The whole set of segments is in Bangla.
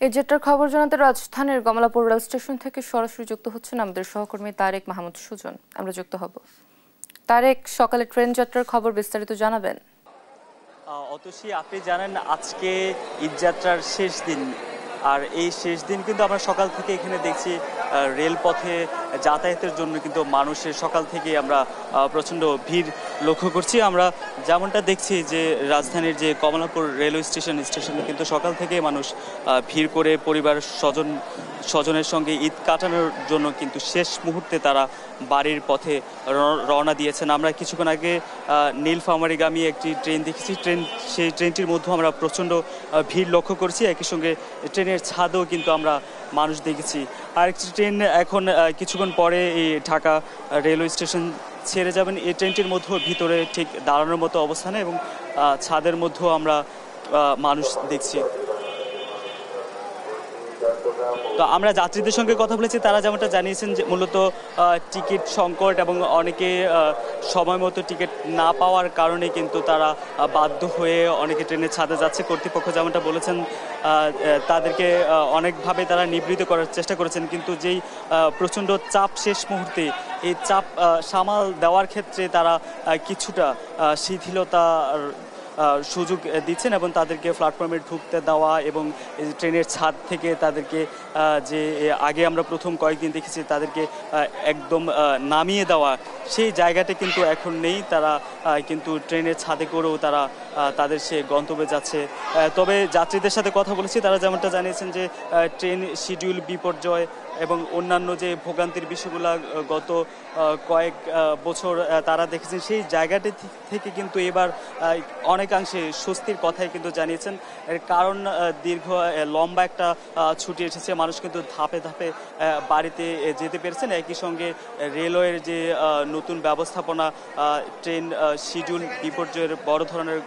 এই যাত্রার খবর জানাতে রাজধানীর কমলাপুর রেল স্টেশন থেকে সরাসরি যুক্ত হচ্ছেন আমাদের সহকর্মী তারেক মাহমুদ সুজন। আমরা যুক্ত হব। তারেক, সকালে ট্রেন যাত্রার খবর বিস্তারিত জানাবেন। অতসী, আপনি জানেন আজকে ঈদ যাত্রার শেষ দিন, আর এই শেষ দিন কিন্তু আমরা সকাল থেকে এখানে দেখছি রেলপথে যাতায়াতের জন্য কিন্তু মানুষের সকাল থেকে আমরা প্রচণ্ড ভিড় লক্ষ্য করছি। আমরা যেমনটা দেখছি যে রাজধানীর যে কমলাপুর রেলওয়ে স্টেশনে কিন্তু সকাল থেকে মানুষ ভিড় করে পরিবার স্বজনের সঙ্গে ঈদ কাটানোর জন্য কিন্তু শেষ মুহূর্তে তারা বাড়ির পথে রওনা দিয়েছেন। আমরা কিছুক্ষণ আগে নীলফামারীগামী একটি ট্রেন দেখেছি, সেই ট্রেনটির মধ্যেও আমরা প্রচণ্ড ভিড় লক্ষ্য করছি। একই সঙ্গে ট্রেনের ছাদও কিন্তু আমরা মানুষ দেখেছি। আরেকটি ট্রেন এখন কিছুক্ষণ পরে এই ঢাকা রেলওয়ে স্টেশন ছেড়ে যাবেন। এই ট্রেনটির মধ্যেও ভিতরে ঠিক দাঁড়ানোর মতো অবস্থানে এবং ছাদের মধ্যেও আমরা মানুষ দেখছি। তো আমরা যাত্রীদের সঙ্গে কথা বলেছি, তারা যেমনটা জানিয়েছেন যে মূলত টিকিট সংকট এবং অনেকে সময় মতো টিকিট না পাওয়ার কারণে কিন্তু তারা বাধ্য হয়ে অনেকে ট্রেনের ছাদে যাচ্ছে। কর্তৃপক্ষ যেমনটা বলেছেন তাদেরকে অনেকভাবে তারা নিবৃত করার চেষ্টা করেছেন, কিন্তু যেই প্রচণ্ড চাপ শেষ মুহূর্তে এই চাপ সামাল দেওয়ার ক্ষেত্রে তারা কিছুটা শিথিলতা সুযোগ দিচ্ছেন এবং তাদেরকে প্ল্যাটফর্মে ঢুকতে দেওয়া এবং ট্রেনের ছাদ থেকে তাদেরকে যে আগে আমরা প্রথম কয়েকদিন দেখেছি তাদেরকে একদম নামিয়ে দেওয়া, সেই জায়গাটা কিন্তু এখন নেই। তারা কিন্তু ট্রেনের ছাদে করেও তারা তাদের সে গন্তব্যে যাচ্ছে। তবে যাত্রীদের সাথে কথা বলেছি, তারা যেমনটা জানিয়েছেন যে ট্রেন শিডিউল বিপর্যয় এবং অন্যান্য যে ভোগান্তির বিষয়গুলো গত কয়েক বছর তারা দেখেছেন, সেই জায়গাটি থেকে কিন্তু এবার অনেকাংশে স্বস্তির কথাই কিন্তু জানিয়েছেন। এর কারণ দীর্ঘ লম্বা একটা ছুটি এসেছে, মানুষ কিন্তু ধাপে ধাপে বাড়িতে যেতে পেরেছেন। একই সঙ্গে রেলওয়ের যে নতুন ব্যবস্থাপনা, ট্রেন শিডিউল বিপর্যয়ের বড় ধরনের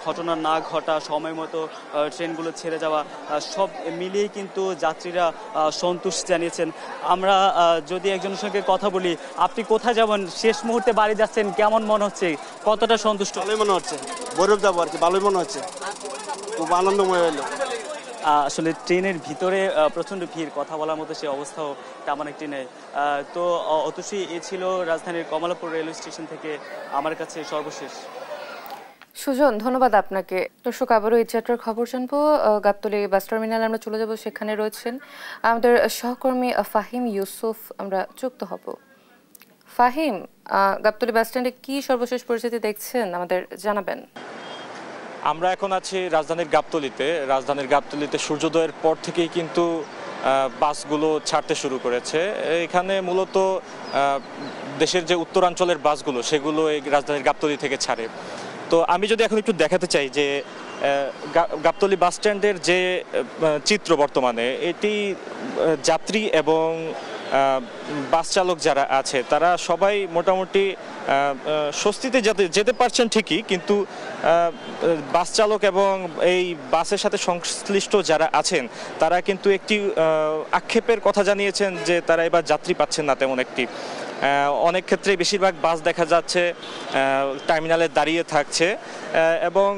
ঘটনা না ঘটা, সময় মতো ট্রেনগুলো ছেড়ে যাওয়া, সব মিলিয়ে কিন্তু যাত্রীরা সন্তুষ্ট জানিয়েছেন। আমরা যদি একজনের সঙ্গে কথা বলি, আপনি কোথায় যাবেন, শেষ মুহূর্তে বাড়ি যাচ্ছেন, কেমন মনে হচ্ছে, কতটা সন্তুষ্ট? ভালোই মনে হচ্ছে, বৈরব যাবো আর কি, ভালোই মনে হচ্ছে, খুব আনন্দময় হইলো। আসলে ট্রেনের ভিতরে প্রচণ্ড ভিড়, কথা বলার মতো সে অবস্থাও তেমন একটি নেই। তো অতসী, এ ছিল রাজধানীর কমলাপুর রেলওয়ে স্টেশন থেকে আমার কাছে সর্বশেষ। সুজন, ধন্যবাদ আপনাকে। দর্শক, আবারও এই যাত্রার খবর জানবো। গাবতলী বাস টার্মিনালে আমরা চলে যাব, সেখানে রয়েছেন আমাদের সহকর্মী ফাহিম ইউসুফ। আমরা যুক্ত হব। ফাহিম, গাবতলী বাস স্ট্যান্ডে কি সর্বশেষ পরিস্থিতি দেখছেন আমাদের জানাবেন। আমরা এখন আছি রাজধানীর গাবতলীতে সূর্যোদয়ের পর থেকেই কিন্তু বাসগুলো ছাড়তে শুরু করেছে। এখানে মূলত দেশের যে উত্তরাঞ্চলের বাসগুলো সেগুলো এই রাজধানীর গাবতলী থেকে ছাড়ে। তো আমি যদি এখন একটু দেখাতে চাই যে গাবতলী বাস স্ট্যান্ডের যে চিত্র বর্তমানে, এটি যাত্রী এবং বাস চালক যারা আছে তারা সবাই মোটামুটি স্বস্তিতে যেতে পারছেন ঠিকই, কিন্তু বাস চালক এবং এই বাসের সাথে সংশ্লিষ্ট যারা আছেন তারা কিন্তু একটি আক্ষেপের কথা জানিয়েছেন যে তারা এবার যাত্রী পাচ্ছেন না তেমন একটি। অনেক ক্ষেত্রে বেশিরভাগ বাস দেখা যাচ্ছে টার্মিনালে দাঁড়িয়ে থাকছে এবং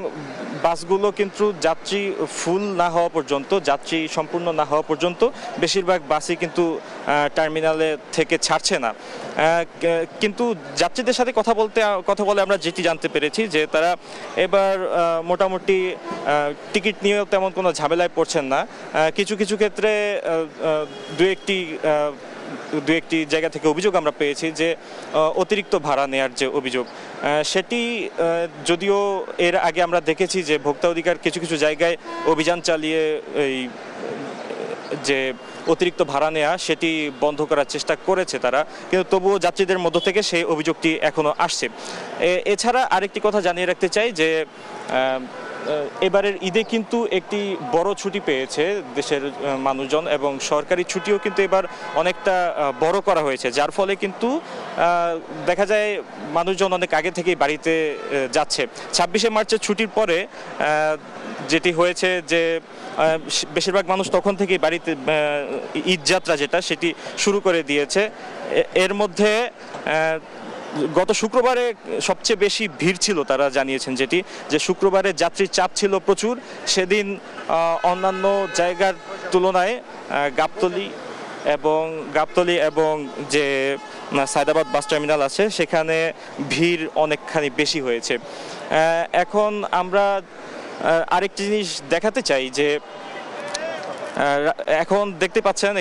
বাসগুলো কিন্তু যাত্রী ফুল না হওয়া পর্যন্ত, যাত্রী সম্পূর্ণ না হওয়া পর্যন্ত বেশিরভাগ বাসই কিন্তু টার্মিনালে থেকে ছাড়ছে না। কিন্তু যাত্রীদের সাথে কথা বলে আমরা যেটি জানতে পেরেছি যে তারা এবার মোটামুটি টিকিট নিয়েও তেমন কোনো ঝামেলায় পড়ছেন না। কিছু কিছু ক্ষেত্রে দু একটি জায়গা থেকে অভিযোগ আমরা পেয়েছি যে অতিরিক্ত ভাড়া নেয়ার যে অভিযোগ, সেটি যদিও এর আগে আমরা দেখেছি যে ভোক্তা অধিকার কিছু কিছু জায়গায় অভিযান চালিয়ে এই যে অতিরিক্ত ভাড়া নেওয়া সেটি বন্ধ করার চেষ্টা করেছে তারা, কিন্তু তবুও যাত্রীদের মধ্য থেকে সেই অভিযোগটি এখনো আসছে। এছাড়া আরেকটি কথা জানিয়ে রাখতে চাই যে এবারের ঈদে কিন্তু একটি বড় ছুটি পেয়েছে দেশের মানুষজন এবং সরকারি ছুটিও কিন্তু এবার অনেকটা বড় করা হয়েছে, যার ফলে কিন্তু দেখা যায় মানুষজন অনেক আগে থেকেই বাড়িতে যাচ্ছে। 26শে মার্চের ছুটির পরে যেটি হয়েছে যে বেশিরভাগ মানুষ তখন থেকেই বাড়িতে ঈদ যাত্রা যেটা সেটি শুরু করে দিয়েছে। এর মধ্যে গত শুক্রবারে সবচেয়ে বেশি ভিড় ছিল, তারা জানিয়েছেন যেটি, যে শুক্রবারে যাত্রীর চাপ ছিল প্রচুর। সেদিন অন্যান্য জায়গার তুলনায় গাবতলী এবং যে সায়দাবাদ বাস টার্মিনাল আছে সেখানে ভিড় অনেকখানি বেশি হয়েছে। এখন আমরা আরেকটি জিনিস দেখাতে চাই যে এখন দেখতে পাচ্ছেন